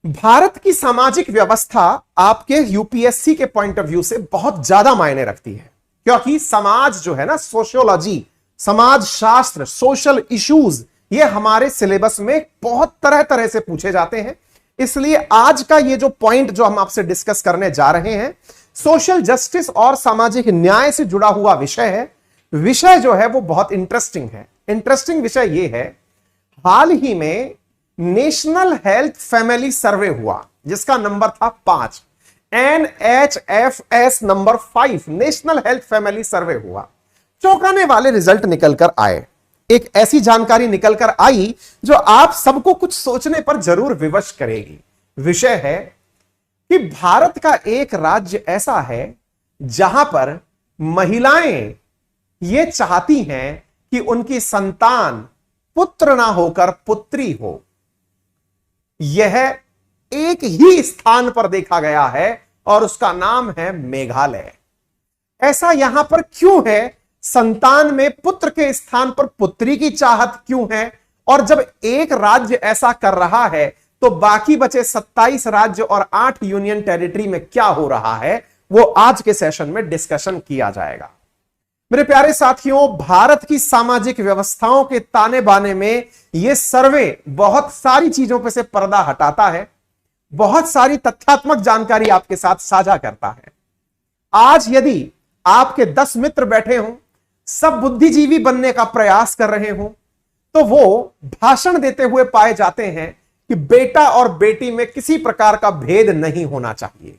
भारत की सामाजिक व्यवस्था आपके यूपीएससी के पॉइंट ऑफ व्यू से बहुत ज्यादा मायने रखती है, क्योंकि समाज जो है ना, सोशियोलॉजी, समाज शास्त्र, सोशल इश्यूज, ये हमारे सिलेबस में बहुत तरह तरह से पूछे जाते हैं। इसलिए आज का ये जो पॉइंट जो हम आपसे डिस्कस करने जा रहे हैं, सोशल जस्टिस और सामाजिक न्याय से जुड़ा हुआ विषय है। विषय जो है वो बहुत इंटरेस्टिंग है। इंटरेस्टिंग विषय ये है, हाल ही में नेशनल हेल्थ फैमिली सर्वे हुआ जिसका नंबर था 5, NHFS number 5, national health family survey हुआ। चौंकाने वाले रिजल्ट निकलकर आए। एक ऐसी जानकारी निकलकर आई जो आप सबको कुछ सोचने पर जरूर विवश करेगी। विषय है कि भारत का एक राज्य ऐसा है जहां पर महिलाएं ये चाहती हैं कि उनकी संतान पुत्र ना होकर पुत्री हो। यह एक ही स्थान पर देखा गया है और उसका नाम है मेघालय। ऐसा यहां पर क्यों है? संतान में पुत्र के स्थान पर पुत्री की चाहत क्यों है? और जब एक राज्य ऐसा कर रहा है तो बाकी बचे 27 राज्य और 8 यूनियन टेरिटरी में क्या हो रहा है, वो आज के सेशन में डिस्कशन किया जाएगा। मेरे प्यारे साथियों, भारत की सामाजिक व्यवस्थाओं के ताने बाने में यह सर्वे बहुत सारी चीजों पर से पर्दा हटाता है, बहुत सारी तथ्यात्मक जानकारी आपके साथ साझा करता है। आज यदि आपके 10 मित्र बैठे हों, सब बुद्धिजीवी बनने का प्रयास कर रहे हों, तो वो भाषण देते हुए पाए जाते हैं कि बेटा और बेटी में किसी प्रकार का भेद नहीं होना चाहिए।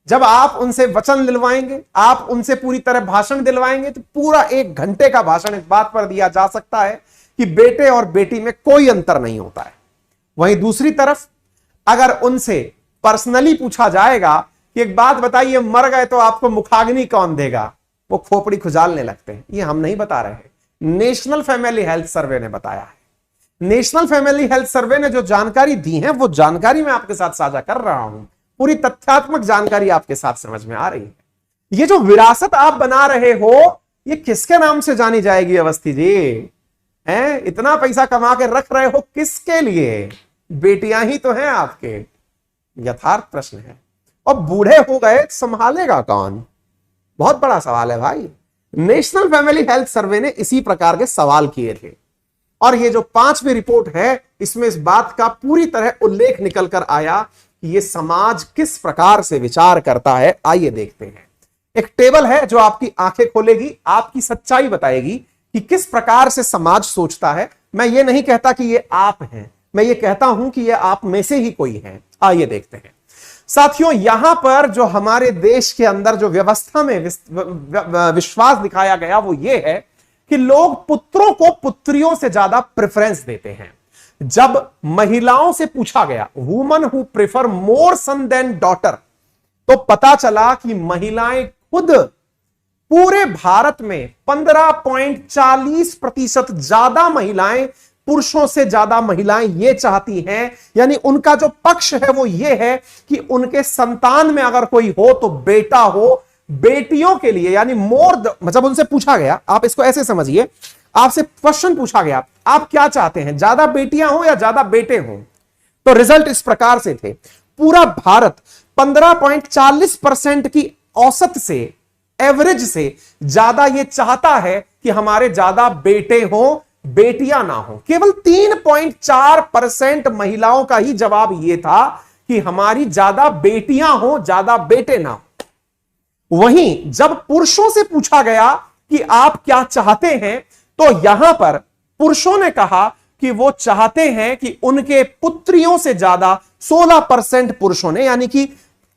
जब आप उनसे वचन दिलवाएंगे, आप उनसे पूरी तरह भाषण दिलवाएंगे, तो पूरा 1 घंटे का भाषण इस बात पर दिया जा सकता है कि बेटे और बेटी में कोई अंतर नहीं होता है। वहीं दूसरी तरफ अगर उनसे पर्सनली पूछा जाएगा कि एक बात बताइए, मर गए तो आपको मुखाग्नि कौन देगा, वो खोपड़ी खुजालने लगते हैं। ये हम नहीं बता रहे हैं, नेशनल फैमिली हेल्थ सर्वे ने बताया है। नेशनल फैमिली हेल्थ सर्वे ने जो जानकारी दी है वो जानकारी मैं आपके साथ साझा कर रहा हूं। पूरी तथ्यात्मक जानकारी आपके साथ समझ में आ रही है। ये जो विरासत आप बना रहे हो, ये किसके नाम से जानी जाएगी अवस्थी जी? हैं? इतना पैसा कमा के रख रहे हो किसके लिए? बेटियां ही तो हैं आपके। यथार्थ प्रश्न है। और बूढ़े हो गए संभालेगा कौन? बहुत बड़ा सवाल है भाई। नेशनल फैमिली हेल्थ सर्वे ने इसी प्रकार के सवाल किए थे और ये जो 5वीं रिपोर्ट है, इसमें इस बात का पूरी तरह उल्लेख निकल कर आया कि ये समाज किस प्रकार से विचार करता है। आइए देखते हैं। एक टेबल है जो आपकी आंखें खोलेगी, आपकी सच्चाई बताएगी कि किस प्रकार से समाज सोचता है। मैं ये नहीं कहता कि ये आप हैं, मैं ये कहता हूं कि ये आप में से ही कोई है। आइए देखते हैं साथियों। यहां पर जो हमारे देश के अंदर जो व्यवस्था में विश्वास दिखाया गया वो ये है कि लोग पुत्रों को पुत्रियों से ज्यादा प्रेफरेंस देते हैं। जब महिलाओं से पूछा गया, women who prefer more son than daughter, तो पता चला कि महिलाएं खुद पूरे भारत में 15.40% ज्यादा महिलाएं पुरुषों से ज्यादा महिलाएं ये चाहती हैं, यानी उनका जो पक्ष है वो ये है कि उनके संतान में अगर कोई हो तो बेटा हो। बेटियों के लिए यानी जब उनसे पूछा गया, आप इसको ऐसे समझिए, आपसे क्वेश्चन पूछा गया आप क्या चाहते हैं, ज्यादा बेटियां हो या ज्यादा बेटे हो, तो रिजल्ट इस प्रकार से थे। पूरा भारत 15.40% की औसत से, एवरेज से ज्यादा यह चाहता है कि हमारे ज्यादा बेटे हो, बेटियां ना हो। केवल 3.4% महिलाओं का ही जवाब यह था कि हमारी ज्यादा बेटियां हो, ज्यादा बेटे ना हो। वहीं जब पुरुषों से पूछा गया कि आप क्या चाहते हैं, तो यहां पर पुरुषों ने कहा कि वो चाहते हैं कि उनके पुत्रियों से ज्यादा 16% पुरुषों ने, यानी कि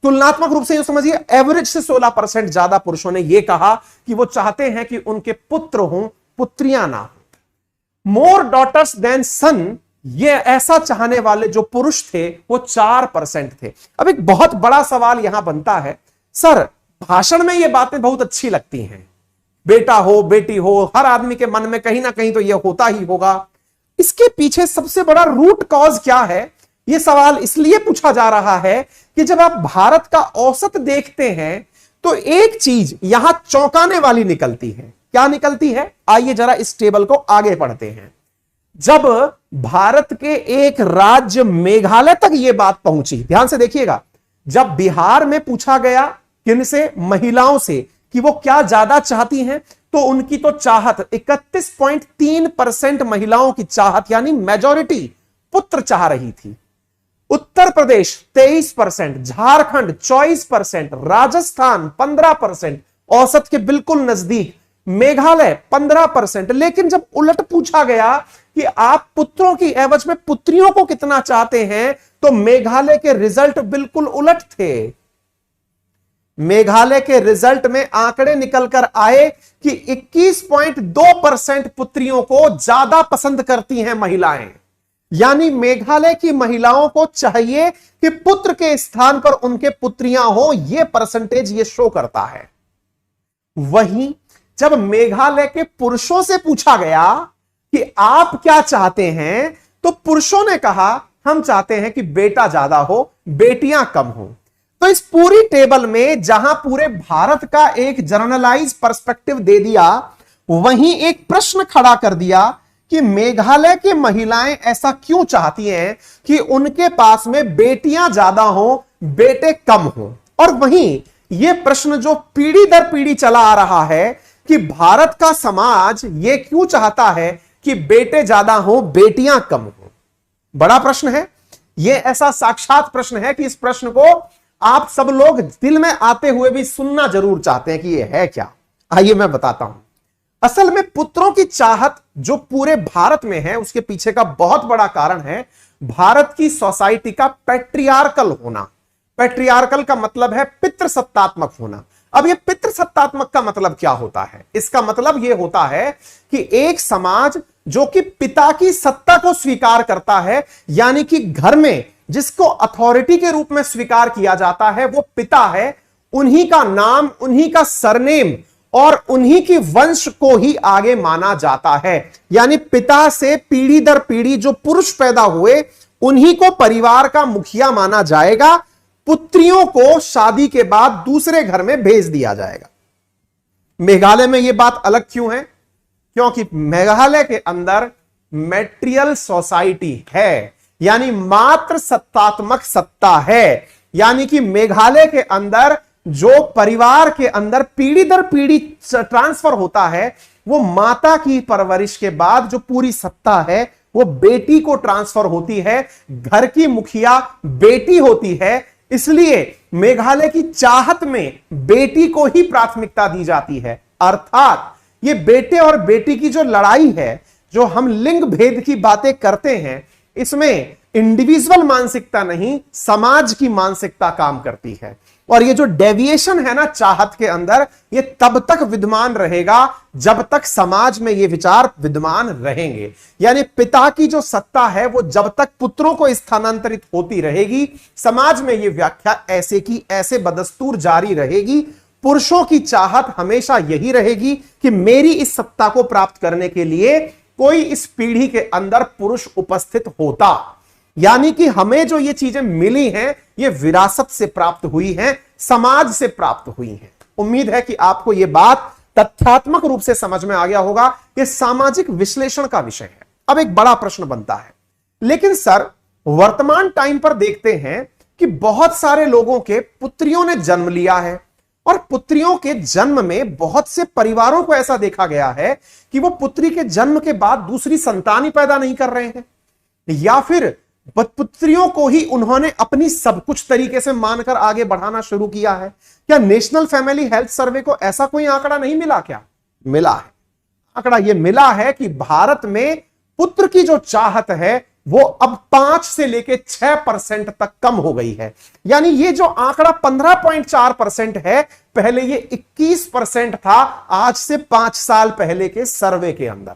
तुलनात्मक रूप से ये समझिए एवरेज से 16% ज्यादा पुरुषों ने यह कहा कि वो चाहते हैं कि उनके पुत्र हों, पुत्रियां ना हो। मोर डॉटर्स देन सन, ये ऐसा चाहने वाले जो पुरुष थे वो 4% थे। अब एक बहुत बड़ा सवाल यहां बनता है, सर भाषण में ये बातें बहुत अच्छी लगती हैं, बेटा हो बेटी हो, हर आदमी के मन में कहीं ना कहीं तो यह होता ही होगा। इसके पीछे सबसे बड़ा रूट कॉज क्या है? यह सवाल इसलिए पूछा जा रहा है कि जब आप भारत का औसत देखते हैं तो एक चीज यहां चौंकाने वाली निकलती है। क्या निकलती है? आइए जरा इस टेबल को आगे पढ़ते हैं। जब भारत के एक राज्य मेघालय तक यह बात पहुंची, ध्यान से देखिएगा, जब बिहार में पूछा गया किनसे, महिलाओं से, कि वो क्या ज्यादा चाहती हैं, तो उनकी तो चाहत 31.3% महिलाओं की चाहत यानी मेजॉरिटी पुत्र चाह रही थी। उत्तर प्रदेश 23%, झारखंड 24%, राजस्थान 15%, औसत के बिल्कुल नजदीक मेघालय 15%। लेकिन जब उलट पूछा गया कि आप पुत्रों की एवज में पुत्रियों को कितना चाहते हैं, तो मेघालय के रिजल्ट बिल्कुल उलट थे। मेघालय के रिजल्ट में आंकड़े निकलकर आए कि 21.2% पुत्रियों को ज्यादा पसंद करती हैं महिलाएं। यानी मेघालय की महिलाओं को चाहिए कि पुत्र के स्थान पर उनके पुत्रियां हो, यह परसेंटेज ये शो करता है। वहीं जब मेघालय के पुरुषों से पूछा गया कि आप क्या चाहते हैं, तो पुरुषों ने कहा हम चाहते हैं कि बेटा ज्यादा हो, बेटियां कम हो। तो इस पूरी टेबल में जहां पूरे भारत का एक जर्नलाइज पर्सपेक्टिव दे दिया, वहीं एक प्रश्न खड़ा कर दिया कि मेघालय की महिलाएं ऐसा क्यों चाहती हैं कि उनके पास में बेटियां ज्यादा हो, बेटे कम हो। और वहीं यह प्रश्न जो पीढ़ी दर पीढ़ी चला आ रहा है कि भारत का समाज यह क्यों चाहता है कि बेटे ज्यादा हो, बेटियां कम हो, बड़ा प्रश्न है। यह ऐसा साक्षात प्रश्न है कि इस प्रश्न को आप सब लोग दिल में आते हुए भी सुनना जरूर चाहते हैं कि यह है क्या। आइए मैं बताता हूं। असल में पुत्रों की चाहत जो पूरे भारत में है, उसके पीछे का बहुत बड़ा कारण है भारत की सोसाइटी का पैट्रियार्कल होना। पैट्रियार्कल का मतलब है पितृसत्तात्मक होना। अब ये पितृसत्तात्मक का मतलब क्या होता है? इसका मतलब यह होता है कि एक समाज जो कि पिता की सत्ता को स्वीकार करता है, यानी कि घर में जिसको अथॉरिटी के रूप में स्वीकार किया जाता है वो पिता है, उन्हीं का नाम, उन्हीं का सरनेम और उन्हीं की वंश को ही आगे माना जाता है। यानी पिता से पीढ़ी दर पीढ़ी जो पुरुष पैदा हुए, उन्हीं को परिवार का मुखिया माना जाएगा। पुत्रियों को शादी के बाद दूसरे घर में भेज दिया जाएगा। मेघालय में यह बात अलग क्यों है? क्योंकि मेघालय के अंदर मैट्रियल सोसाइटी है, यानी मात्र सत्तात्मक सत्ता है। यानी कि मेघालय के अंदर जो परिवार के अंदर पीढ़ी दर पीढ़ी ट्रांसफर होता है, वो माता की परवरिश के बाद जो पूरी सत्ता है वो बेटी को ट्रांसफर होती है। घर की मुखिया बेटी होती है, इसलिए मेघालय की चाहत में बेटी को ही प्राथमिकता दी जाती है। अर्थात ये बेटे और बेटी की जो लड़ाई है, जो हम लिंग भेद की बातें करते हैं, इसमें इंडिविजुअल मानसिकता नहीं, समाज की मानसिकता काम करती है। और ये जो डेविएशन है ना चाहत के अंदर, ये तब तक विद्यमान रहेगा जब तक समाज में ये विचार विद्यमान रहेंगे। यानी पिता की जो सत्ता है वो जब तक पुत्रों को स्थानांतरित होती रहेगी, समाज में ये व्याख्या ऐसे की ऐसे बदस्तूर जारी रहेगी। पुरुषों की चाहत हमेशा यही रहेगी कि मेरी इस सत्ता को प्राप्त करने के लिए कोई इस पीढ़ी के अंदर पुरुष उपस्थित होता। यानी कि हमें जो ये चीजें मिली हैं, ये विरासत से प्राप्त हुई हैं, समाज से प्राप्त हुई हैं। उम्मीद है कि आपको यह बात तथ्यात्मक रूप से समझ में आ गया होगा। यह सामाजिक विश्लेषण का विषय है। अब एक बड़ा प्रश्न बनता है, लेकिन सर वर्तमान टाइम पर देखते हैं कि बहुत सारे लोगों के पुत्रियों ने जन्म लिया है, और पुत्रियों के जन्म में बहुत से परिवारों को ऐसा देखा गया है कि वो पुत्री के जन्म के बाद दूसरी संतान ही पैदा नहीं कर रहे हैं, या फिर पुत्रियों को ही उन्होंने अपनी सब कुछ तरीके से मानकर आगे बढ़ाना शुरू किया है। क्या नेशनल फैमिली हेल्थ सर्वे को ऐसा कोई आंकड़ा नहीं मिला? क्या मिला है? आंकड़ा यह मिला है कि भारत में पुत्र की जो चाहत है वो अब 5 से लेके 6% तक कम हो गई है। यानी ये जो आंकड़ा 15.4% है, पहले ये 21% था, आज से 5 साल पहले के सर्वे के अंदर।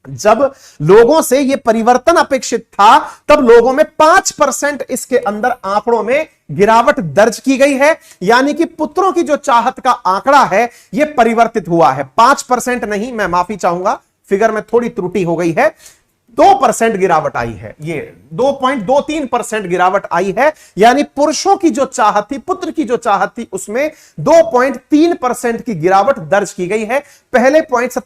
जब लोगों से यह परिवर्तन अपेक्षित था, तब लोगों में 5% इसके अंदर आंकड़ों में गिरावट दर्ज की गई है। यानी कि पुत्रों की जो चाहत का आंकड़ा है यह परिवर्तित हुआ है। 5% नहीं, मैं माफी चाहूंगा, फिगर में थोड़ी त्रुटि हो गई है, 2% गिरावट आई है। ये 2.23% गिरावट आई है। यानी पुरुषों की जो चाहत थी, पुत्र की जो चाहत थी, उसमें 2.3% की गिरावट दर्ज की गई है। पहले 0.17